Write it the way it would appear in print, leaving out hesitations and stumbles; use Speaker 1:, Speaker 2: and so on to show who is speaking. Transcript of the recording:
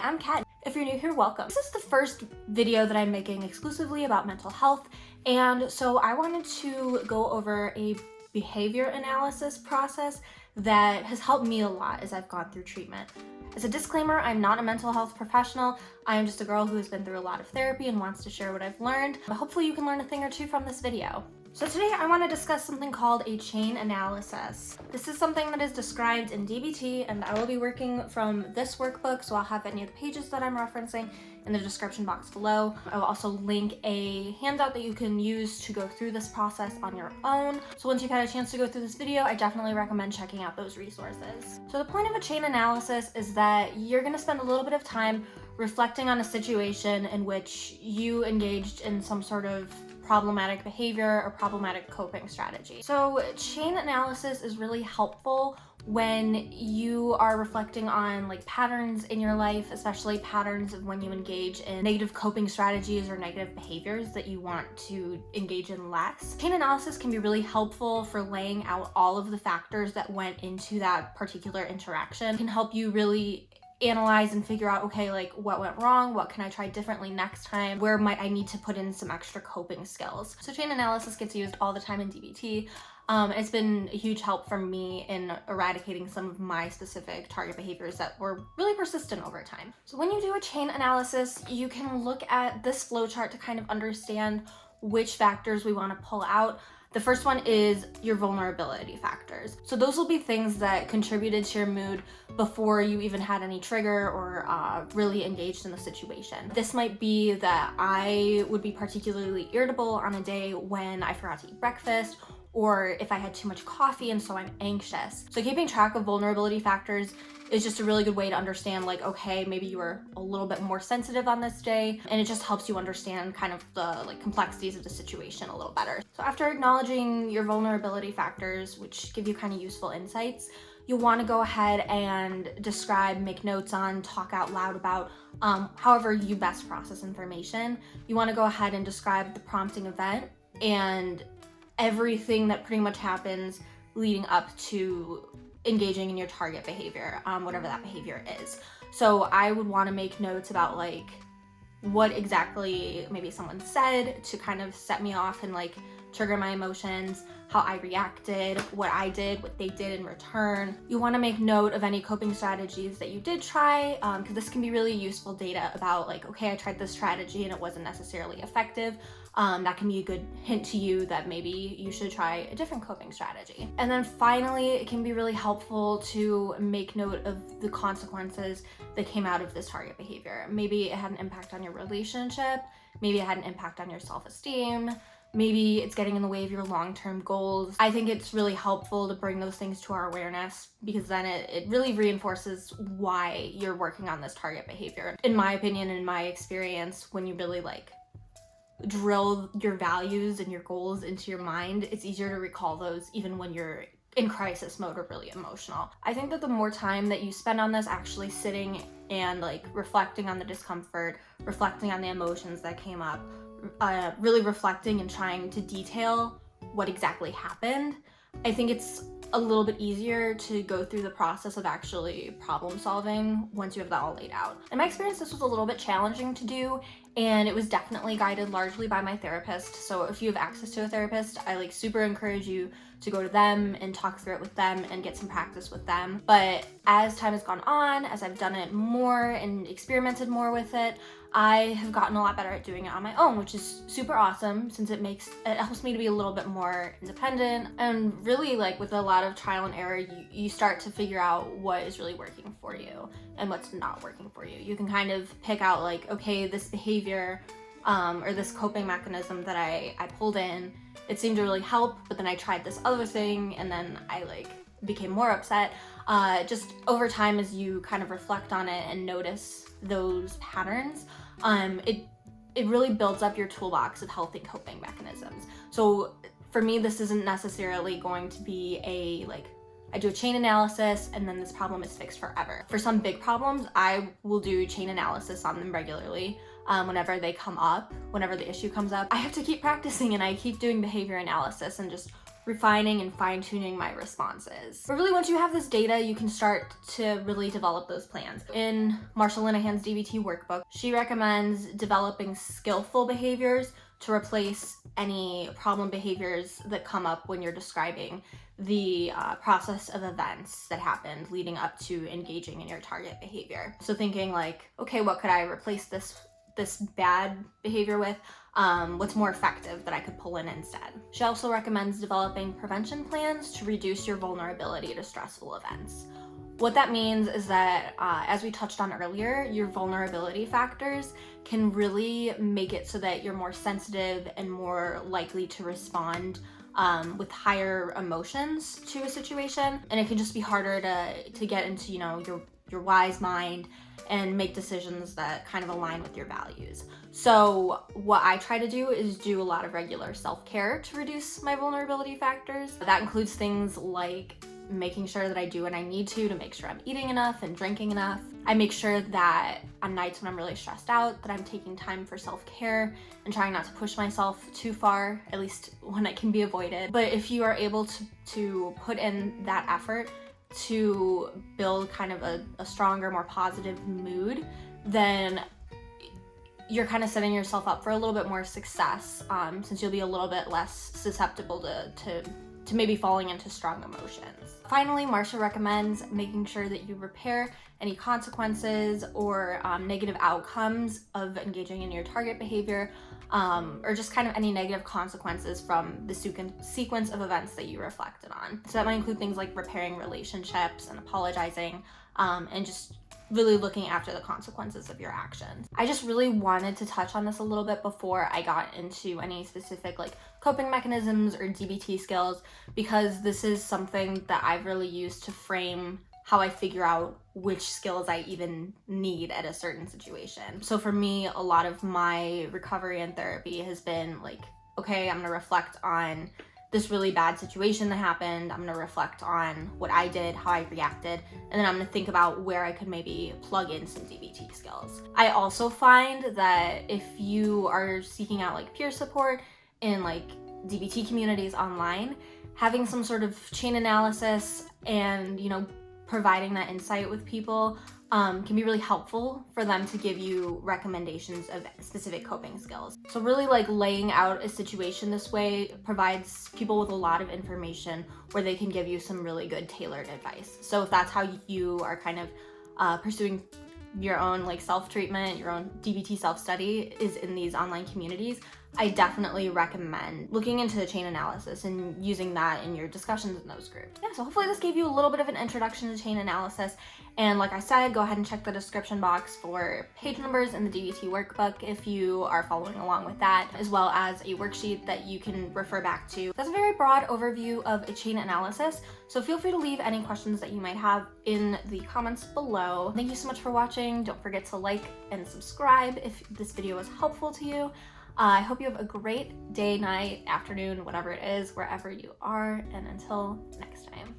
Speaker 1: I'm Kat. If you're new here, welcome. This is the first video that I'm making exclusively about mental health, and so I wanted to go over a behavior analysis process that has helped me a lot as I've gone through treatment. As a disclaimer, I'm not a mental health professional. I am just a girl who has been through a lot of therapy and wants to share what I've learned. But hopefully you can learn a thing or two from this video. So today I want to discuss something called a chain analysis. This is something that is described in DBT, and I will be working from this workbook, so I'll have any of the pages that I'm referencing in the description box below. I will also link a handout that you can use to go through this process on your own. So once you've had a chance to go through this video, I definitely recommend checking out those resources. So the point of a chain analysis is that you're going to spend a little bit of time reflecting on a situation in which you engaged in some sort of problematic behavior or problematic coping strategy. So chain analysis is really helpful when you are reflecting on patterns in your life, especially patterns of when you engage in negative coping strategies or negative behaviors that you want to engage in less. Chain analysis can be really helpful for laying out all of the factors that went into that particular interaction. It can help you really analyze and figure out, okay, what went wrong, what can I try differently next time, where might I need to put in some extra coping skills. So chain analysis gets used all the time in DBT. It's been a huge help for me in eradicating some of my specific target behaviors that were really persistent over time. So when you do a chain analysis, you can look at this flowchart to kind of understand which factors we want to pull out. The first one is your vulnerability factors. So those will be things that contributed to your mood before you even had any trigger or really engaged in the situation. This might be that I would be particularly irritable on a day when I forgot to eat breakfast, or if I had too much coffee and so I'm anxious. So keeping track of vulnerability factors is just a really good way to understand, okay, maybe you were a little bit more sensitive on this day, and it just helps you understand kind of the complexities of the situation a little better. So after acknowledging your vulnerability factors, which give you kind of useful insights, you'll want to go ahead and describe, make notes on, talk out loud about however you best process information. You want to go ahead and describe the prompting event and everything that pretty much happens leading up to engaging in your target behavior, whatever that behavior is. So I would want to make notes about what exactly maybe someone said to kind of set me off and trigger my emotions, how I reacted, what I did, what they did in return. You want to make note of any coping strategies that you did try, because this can be really useful data about okay, I tried this strategy and it wasn't necessarily effective. That can be a good hint to you that maybe you should try a different coping strategy. And then finally, it can be really helpful to make note of the consequences that came out of this target behavior. Maybe it had an impact on your relationship, maybe it had an impact on your self-esteem, maybe it's getting in the way of your long-term goals. I think it's really helpful to bring those things to our awareness, because then it really reinforces why you're working on this target behavior. In my opinion, in my experience, when you really drill your values and your goals into your mind, it's easier to recall those even when you're in crisis mode or really emotional. I think that the more time that you spend on this, actually sitting and reflecting on the discomfort, reflecting on the emotions that came up, really reflecting and trying to detail what exactly happened, I think it's a little bit easier to go through the process of actually problem solving once you have that all laid out. In my experience, this was a little bit challenging to do, and it was definitely guided largely by my therapist. So if you have access to a therapist, I super encourage you to go to them and talk through it with them and get some practice with them. But as time has gone on, as I've done it more and experimented more with it, I have gotten a lot better at doing it on my own, which is super awesome, since it helps me to be a little bit more independent. And really, with a lot of trial and error, you start to figure out what is really working for you and what's not working for you. You can kind of pick out okay, this behavior or this coping mechanism that I pulled in, it seemed to really help, but then I tried this other thing and then I became more upset. Just over time, as you kind of reflect on it and notice those patterns, it really builds up your toolbox of healthy coping mechanisms. So for me, this isn't necessarily going to be I do a chain analysis and then this problem is fixed forever. For some big problems, I will do chain analysis on them regularly. Whenever they come up, whenever the issue comes up, I have to keep practicing and I keep doing behavior analysis and just refining and fine-tuning my responses. But really, once you have this data, you can start to really develop those plans. In Marsha Linehan's DBT workbook, she recommends developing skillful behaviors to replace any problem behaviors that come up when you're describing the process of events that happened leading up to engaging in your target behavior. So thinking like, okay, what could I replace this bad behavior with? What's more effective that I could pull in instead? She also recommends developing prevention plans to reduce your vulnerability to stressful events. What that means is that, as we touched on earlier, your vulnerability factors can really make it so that you're more sensitive and more likely to respond with higher emotions to a situation. And it can just be harder to get into, your wise mind and make decisions that kind of align with your values. So what I try to do is do a lot of regular self-care to reduce my vulnerability factors. That includes things like making sure that I do what I need to make sure I'm eating enough and drinking enough. I make sure that on nights when I'm really stressed out, that I'm taking time for self-care and trying not to push myself too far, at least when it can be avoided. But if you are able to put in that effort to build kind of a stronger, more positive mood, then you're kind of setting yourself up for a little bit more success, since you'll be a little bit less susceptible to maybe falling into strong emotions. Finally, Marsha recommends making sure that you repair any consequences or negative outcomes of engaging in your target behavior, or just kind of any negative consequences from the sequence of events that you reflected on. So that might include things like repairing relationships and apologizing, and just really looking after the consequences of your actions. I just really wanted to touch on this a little bit before I got into any specific coping mechanisms or DBT skills, because this is something that I've really used to frame how I figure out which skills I even need at a certain situation. So for me, a lot of my recovery and therapy has been okay, I'm gonna reflect on this really bad situation that happened. I'm gonna reflect on what I did, how I reacted, and then I'm gonna think about where I could maybe plug in some DBT skills. I also find that if you are seeking out peer support in DBT communities online, having some sort of chain analysis and providing that insight with people can be really helpful for them to give you recommendations of specific coping skills. So really laying out a situation this way provides people with a lot of information where they can give you some really good tailored advice. So if that's how you are kind of pursuing your own self-treatment, your own DBT self-study is in these online communities, I definitely recommend looking into the chain analysis and using that in your discussions in those groups. Yeah, so hopefully this gave you a little bit of an introduction to chain analysis. And like I said, go ahead and check the description box for page numbers in the DBT workbook if you are following along with that, as well as a worksheet that you can refer back to. That's a very broad overview of a chain analysis, so feel free to leave any questions that you might have in the comments below. Thank you so much for watching. Don't forget to like and subscribe if this video was helpful to you. I hope you have a great day, night, afternoon, whatever it is, wherever you are, and until next time.